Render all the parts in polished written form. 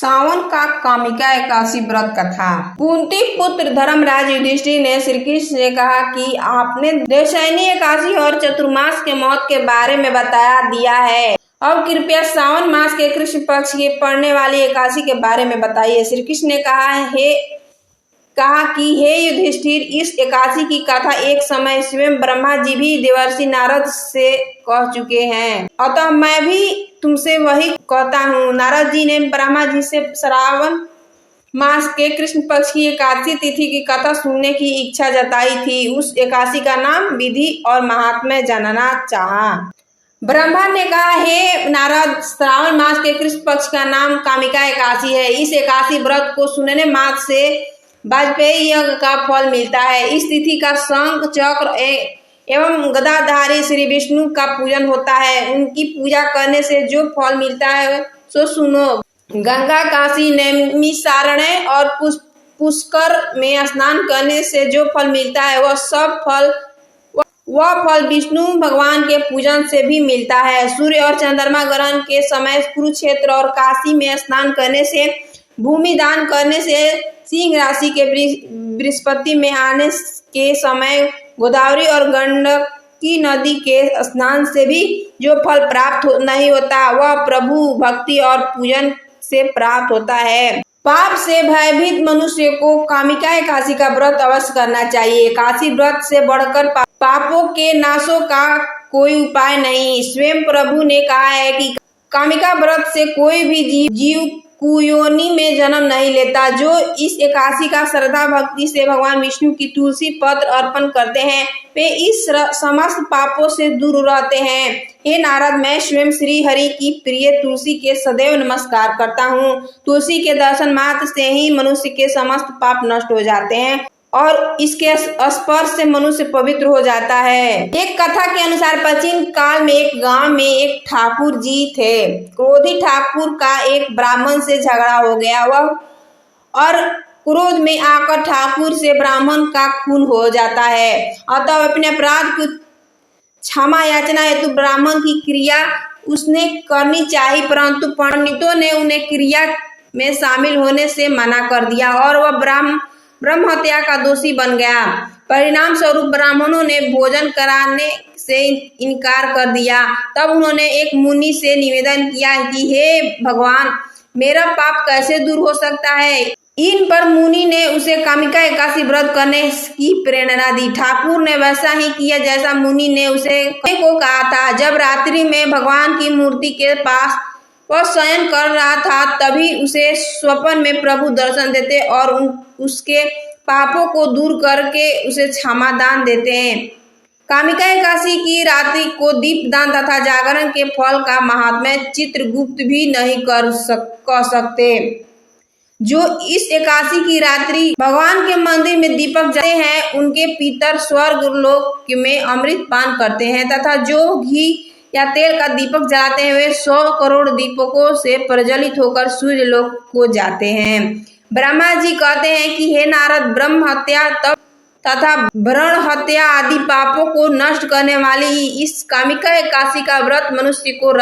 सावन का कामिका एकादशी व्रत कथा। कुंती पुत्र धर्मराज युधिष्ठिर ने श्री कृष्ण से कहा कि आपने देवशयनी एकादशी और चतुर्मास के महत्व के बारे में बता दिया है। अब कृपया सावन मास के कृष्ण पक्ष की पड़ने वाली एकादशी के बारे में बताइए। श्री कृष्ण ने कहा कि हे युधिष्ठिर, इस एकादशी की कथा एक समय स्वयं ब्रह्मा जी भी देवर्षि नारद से कह चुके हैं, अतः मैं भी तुमसे वही कहता हूँ। नारद जी ने ब्रह्मा जी से श्रावण मास के कृष्ण पक्ष की एकादशी तिथि की कथा सुनने की इच्छा जताई थी। उस एकादशी का नाम विधि और महात्म्य जानना चाहा। ब्रह्मा ने कहा, हे नारद, श्रावण मास के कृष्ण पक्ष का नाम कामिका एकादशी है। इस एकादशी व्रत को सुनने मात्र से वाजपेयी यज्ञ का फल मिलता है। इस तिथि का शंख चक्र एवं गदाधारी श्री विष्णु का पूजन होता है। उनकी पूजा करने से जो फल मिलता है सो सुनो। गंगा, काशी, नैमिषारण्य और पुष्कर में स्नान करने से जो फल मिलता है वह फल विष्णु भगवान के पूजन से भी मिलता है। सूर्य और चंद्रमा ग्रहण के समय कुरुक्षेत्र और काशी में स्नान करने से, भूमि दान करने से, सिंह राशि के बृहस्पति में आने के समय, गोदावरी और गंडकी नदी के स्नान से भी जो फल प्राप्त नहीं होता वह प्रभु भक्ति और पूजन से प्राप्त होता है। पाप से भयभीत मनुष्य को कामिका एकादशी का व्रत अवश्य करना चाहिए। एकादशी व्रत से बढ़कर पापों के नाशों का कोई उपाय नहीं। स्वयं प्रभु ने कहा है कि कामिका व्रत से कोई भी जीव कुयोनि में जन्म नहीं लेता। जो इस एकादशी का श्रद्धा भक्ति से भगवान विष्णु की तुलसी पत्र अर्पण करते हैं वे इस समस्त पापों से दूर रहते हैं। हे नारद, मैं स्वयं श्री हरि की प्रिय तुलसी के सदैव नमस्कार करता हूँ। तुलसी के दर्शन मात्र से ही मनुष्य के समस्त पाप नष्ट हो जाते हैं और इसके स्पर्श से मनुष्य पवित्र हो जाता है। एक कथा के अनुसार प्राचीन काल में एक गांव में एक ठाकुर जी थे। क्रोधी ठाकुर का एक ब्राह्मण से झगड़ा हो गया और क्रोध में आकर ठाकुर से ब्राह्मण का खून हो जाता है। अतः अपने अपराध की क्षमा याचना हेतु ब्राह्मण की क्रिया उसने करनी चाहिए, परंतु पंडितों ने उन्हें क्रिया में शामिल होने से मना कर दिया और वह ब्रह्म हत्या का दोषी बन गया। परिणाम स्वरूप ब्राह्मणों ने भोजन कराने से इनकार कर दिया। तब उन्होंने एक मुनि से निवेदन किया कि हे भगवान, मेरा पाप कैसे दूर हो सकता है। इन पर मुनि ने उसे कामिका एकादशी व्रत करने की प्रेरणा दी। ठाकुर ने वैसा ही किया जैसा मुनि ने उसे को कहा था। जब रात्रि में भगवान की मूर्ति के पास वह शयन कर रहा था तभी उसे स्वप्न में प्रभु दर्शन देते और उसके पापों को दूर करके उसे क्षमा दान देते हैं। कामिका एकादशी की रात्रि को दीप दान तथा जागरण के फल का महात्म्य चित्रगुप्त भी नहीं कह सकते। जो इस एकादशी की रात्रि भगवान के मंदिर में दीपक जलाते हैं उनके पितर स्वर्ग लोक में अमृत पान करते हैं तथा जो घी या तेल का दीपक जलाते हैं वे 100 करोड़ दीपकों से प्रज्वलित होकर सूर्य लोक को जाते हैं। ब्रह्मा जी कहते हैं कि हे नारद, ब्रह्म हत्या तथा भ्रूण हत्या आदि पापों को नष्ट करने वाली इस कामिका एकादशी का व्रत मनुष्य को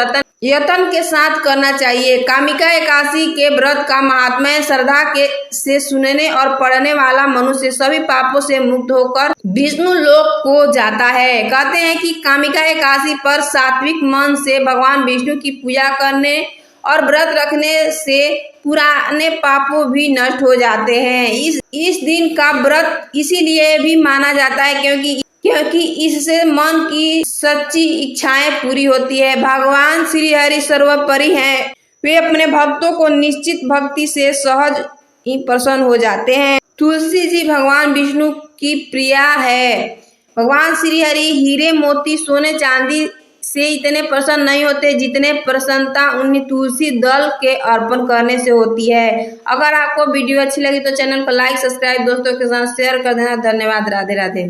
यत्न के साथ करना चाहिए। कामिका एकादशी के व्रत का महात्म्य श्रद्धा से सुनने और पढ़ने वाला मनुष्य सभी पापों से मुक्त होकर विष्णु लोक को जाता है। कहते हैं कि कामिका एकादशी पर सात्विक मन से भगवान विष्णु की पूजा करने और व्रत रखने से पुराने पापों भी नष्ट हो जाते हैं। इस दिन का व्रत इसीलिए भी माना जाता है क्योंकि इससे मन की सच्ची इच्छाएं पूरी होती है। भगवान श्री हरि सर्वोपरि हैं। वे अपने भक्तों को निश्चित भक्ति से सहज ही प्रसन्न हो जाते हैं। तुलसी जी भगवान विष्णु की प्रिया है। भगवान श्री हरि हीरे मोती सोने चांदी से इतने प्रसन्न नहीं होते जितने प्रसन्नता उन्हें तुलसी दल के अर्पण करने से होती है। अगर आपको वीडियो अच्छी लगी तो चैनल को लाइक, सब्सक्राइब, दोस्तों के साथ शेयर कर देना। धन्यवाद। राधे राधे।